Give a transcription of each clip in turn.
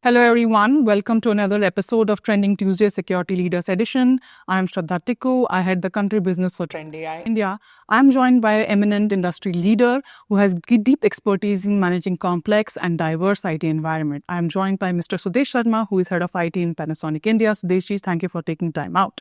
Hello everyone, welcome to another episode of Trending Tuesday Security Leaders Edition. I am Sharda Tickoo. I head the country business for TrendAI India. I am joined by an eminent industry leader who has deep expertise in managing complex and diverse IT environment. I am joined by Mr. Sudesh Sharma, who is head of IT in Panasonic India. Sudeshji, thank you for taking time out.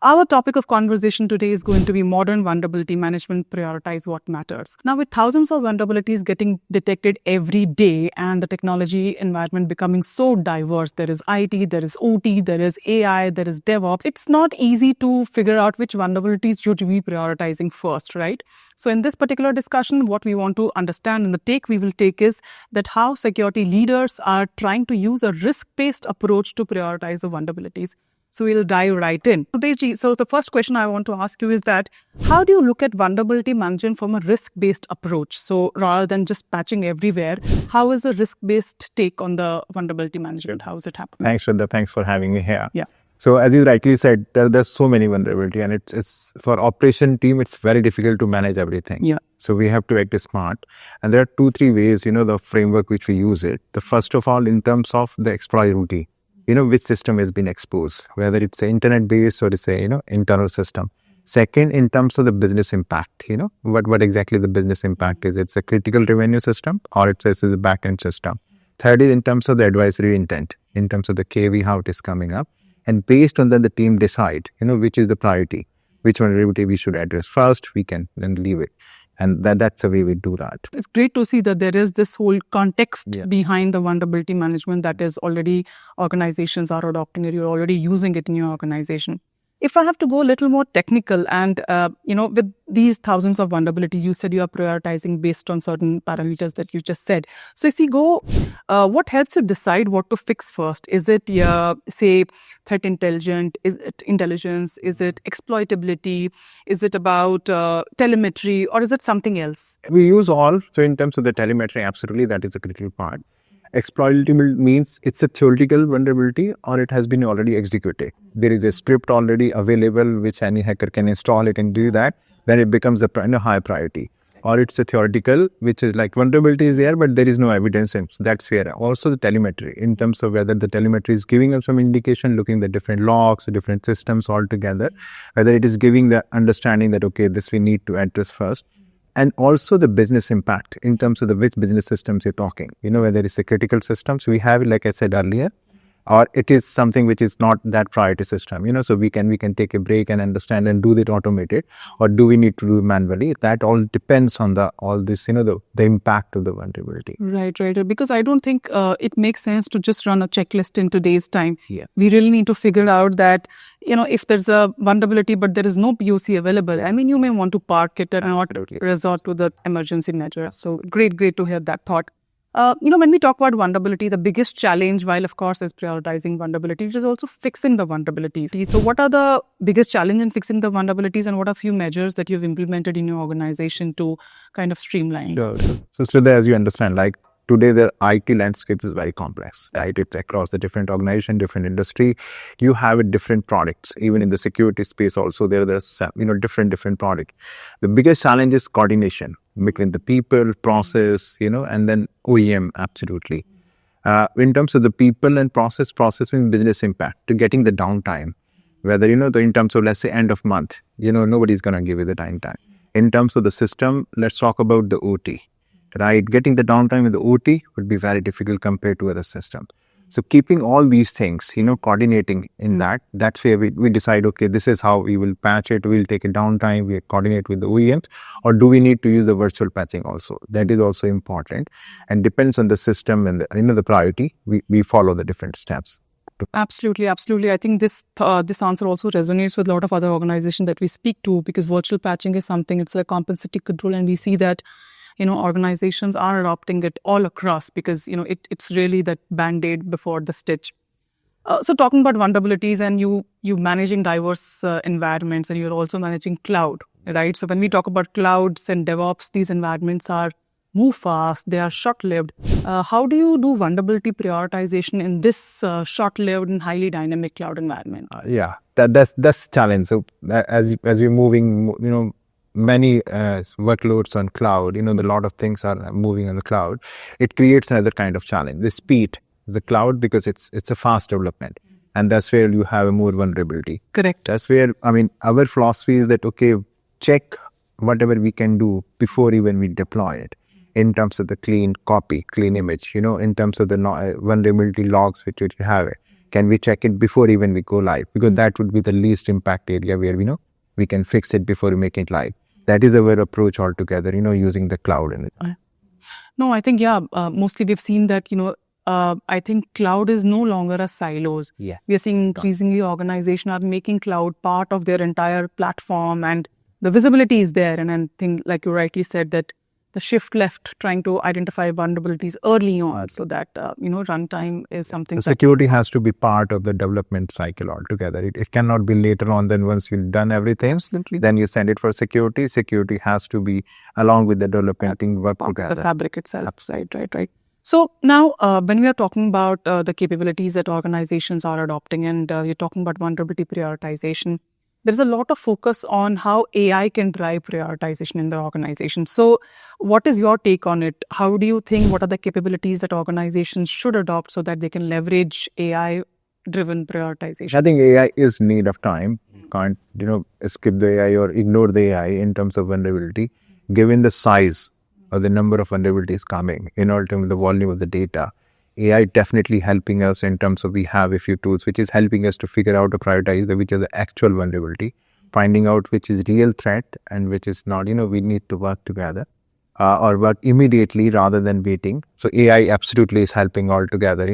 Our topic of conversation today is going to be modern vulnerability management, prioritize what matters. Now, with thousands of vulnerabilities getting detected every day and the technology environment becoming so diverse, there is IT, there is OT, there is AI, there is DevOps. It's not easy to figure out which vulnerabilities should we be prioritizing first, right? So in this particular discussion, what we want to understand and the take we will take is that how security leaders are trying to use a risk-based approach to prioritize the vulnerabilities. So we'll dive right in. Sudeshji, so the first question I want to ask you is that how do you look at vulnerability management from a risk-based approach? So rather than just patching everywhere, how is a risk-based take on the vulnerability management? How is it happening? Thanks, Shraddha. Thanks for having me here. Yeah. So as you rightly said, there's so many vulnerability, and it's for operation team, it's very difficult to manage everything. Yeah. So we have to act smart. And there are 2-3 ways, the framework which we use it. The first of all, in terms of the exploitability. Which system has been exposed, whether it's an internet-based or it's a, internal system. Second, in terms of the business impact, what exactly the business impact is. It's a critical revenue system or it's a back-end system. Third is in terms of the advisory intent, in terms of the KV, how it is coming up. And based on that, the team decide, which is the priority, which vulnerability we should address first, we can then leave it. And that's the way we do that. It's great to see that there is this whole context behind the vulnerability management that is already organizations are adopting it. You're already using it in your organization. If I have to go a little more technical and, with these thousands of vulnerabilities, you said you are prioritizing based on certain parameters that you just said. So if you go, what helps you decide what to fix first? Is it, say, threat intelligence? Is it intelligence? Is it exploitability? Is it about telemetry? Or is it something else? We use all. So in terms of the telemetry, absolutely, that is a critical part. Exploitable means it's a theoretical vulnerability or it has been already executed. There is a script already available which any hacker can install, it and do that. Then it becomes a high priority. Or it's a theoretical, which is like vulnerability is there, but there is no evidence. And so that's where also the telemetry, in terms of whether the telemetry is giving us some indication, looking at the different logs, the different systems all together, whether it is giving the understanding that, okay, this we need to address first. And also the business impact in terms of the which business systems you're talking, whether it's a critical systems we have, like I said earlier, or it is something which is not that priority system, so we can take a break and understand and do it automated, or do we need to do it manually? That all depends on the impact of the vulnerability. Right. Because I don't think it makes sense to just run a checklist in today's time. Yeah. We really need to figure out that, if there's a vulnerability, but there is no POC available, I mean, you may want to park it and not resort to the emergency measure. So great to hear that thought. When we talk about vulnerability, the biggest challenge, while of course is prioritizing vulnerability, it is also fixing the vulnerabilities. So what are the biggest challenge in fixing the vulnerabilities, and what are few measures that you've implemented in your organization to kind of streamline? Sure. So as you understand, like today the IT landscape is very complex, right? It's across the different organization, different industry. You have different products, even in the security space also there's different products. The biggest challenge is coordination between the people, process, and then OEM, absolutely. In terms of the people and process means business impact, to getting the downtime, whether, in terms of, let's say, end of month, nobody's going to give you the downtime. In terms of the system, let's talk about the OT, right? Getting the downtime in the OT would be very difficult compared to other systems. So keeping all these things, coordinating in that's where we decide, okay, this is how we will patch it. We'll take a downtime, we coordinate with the OEMs, or do we need to use the virtual patching also? That is also important, and depends on the system and the priority. We follow the different steps. Absolutely. I think this answer also resonates with a lot of other organizations that we speak to, because virtual patching is something, it's a compensatory control, and we see that organizations are adopting it all across, because, it's really that band-aid before the stitch. So talking about vulnerabilities, and you managing diverse environments, and you're also managing cloud, right? So when we talk about clouds and DevOps, these environments move fast, they are short-lived. How do you do vulnerability prioritization in this short-lived and highly dynamic cloud environment? That's challenge. So as you're moving, many workloads on cloud, a lot of things are moving on the cloud. It creates another kind of challenge, the speed. the cloud because it's a fast development, and that's where you have a more vulnerability. Correct. That's where, I mean, our philosophy is that, okay, check whatever we can do before even we deploy it, in terms of the clean copy, clean image, in terms of the vulnerability logs which we have. Can we check it before even we go live? Because that would be the least impact area where we can fix it before we make it live. That is our approach altogether, using the cloud in it. No, I think, mostly we've seen that, I think cloud is no longer a silos. Yeah. We are seeing increasingly organizations are making cloud part of their entire platform, and the visibility is there. And I think, like you rightly said, that the shift left trying to identify vulnerabilities early on, so that, runtime is something. The security has to be part of the development cycle altogether. It cannot be later on. Then once you've done everything, Absolutely. then you send it for security. Security has to be along with the development work together. The fabric itself. Right. So now, when we are talking about the capabilities that organizations are adopting, and you're talking about vulnerability prioritization, there's a lot of focus on how AI can drive prioritization in the organization. So what is your take on it? How do you think, what are the capabilities that organizations should adopt so that they can leverage AI-driven prioritization? I think AI is need of time. Can't, skip the AI or ignore the AI in terms of vulnerability. Given the size or the number of vulnerabilities coming, in terms of the volume of the data, AI definitely helping us in terms of we have a few tools which is helping us to figure out or prioritize which is the actual vulnerability, finding out which is real threat and which is not. We need to work together or work immediately rather than waiting. So AI absolutely is helping all together.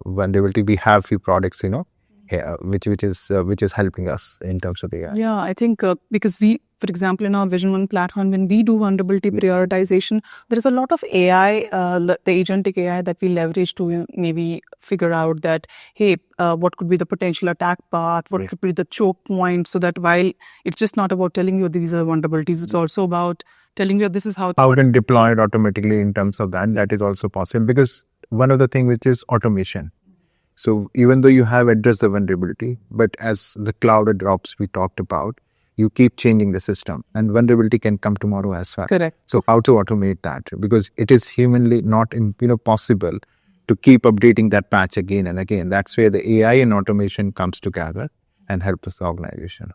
Vulnerability. We have few products, which is helping us in terms of AI. Yeah, I think because we, for example, in our Vision One platform, when we do vulnerability prioritization, there is a lot of AI, the agentic AI that we leverage to maybe figure out that, hey, what could be the potential attack path, what could be the choke point, so that while it's just not about telling you these are vulnerabilities, it's also about telling you this is how we can deploy it automatically in terms of that. That is also possible because one of the things which is automation. So even though you have addressed the vulnerability, but as the cloud adopts, we talked about, you keep changing the system and vulnerability can come tomorrow as well. Correct. So how to automate that? Because it is humanly not possible to keep updating that patch again and again. That's where the AI and automation comes together and help us organization.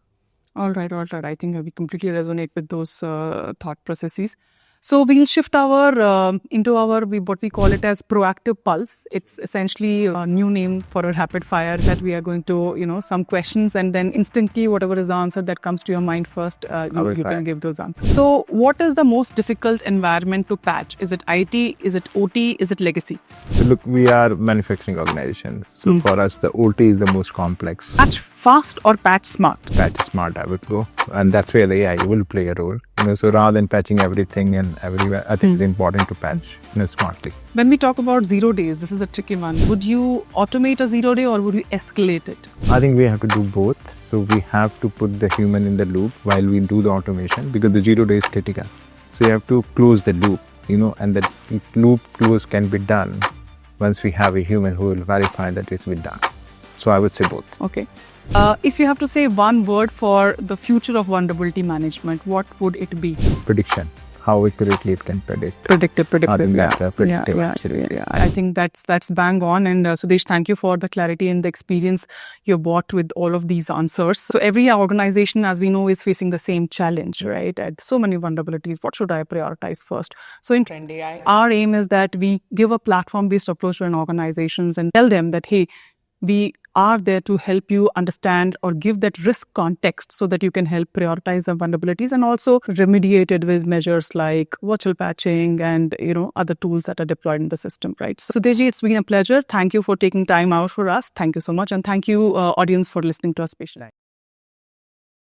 All right. I think we completely resonate with those thought processes. So we'll shift into our what we call it as proactive pulse. It's essentially a new name for a rapid fire that we are going to, some questions, and then instantly whatever is the answer that comes to your mind first, you can give those answers. So what is the most difficult environment to patch? Is it IT? Is it OT? Is it legacy? So look, we are manufacturing organizations. So for us, the OT is the most complex. Patch fast or patch smart? Patch smart, I would go. And that's where the AI will play a role. So rather than patching everything and everywhere, I think it's important to patch smartly. When we talk about 0 days, this is a tricky one. Would you automate a 0 day or would you escalate it? I think we have to do both. So we have to put the human in the loop while we do the automation because the 0 day is critical. So you have to close the loop, and the loop close can be done once we have a human who will verify that it's been done. So I would say both. Okay. If you have to say one word for the future of vulnerability management, what would it be? Prediction. How accurately it can predict. Predictive. Yeah. I think that's bang on. And Sudesh, thank you for the clarity and the experience you brought with all of these answers. So every organization, as we know, is facing the same challenge, right? And so many vulnerabilities. What should I prioritize first? So in TrendAI, our aim is that we give a platform-based approach to organizations and tell them that, hey, we are there to help you understand or give that risk context so that you can help prioritize the vulnerabilities and also remediate it with measures like virtual patching and, other tools that are deployed in the system, right? So Sudeshji, it's been a pleasure. Thank you for taking time out for us. Thank you so much. And thank you, audience, for listening to our special.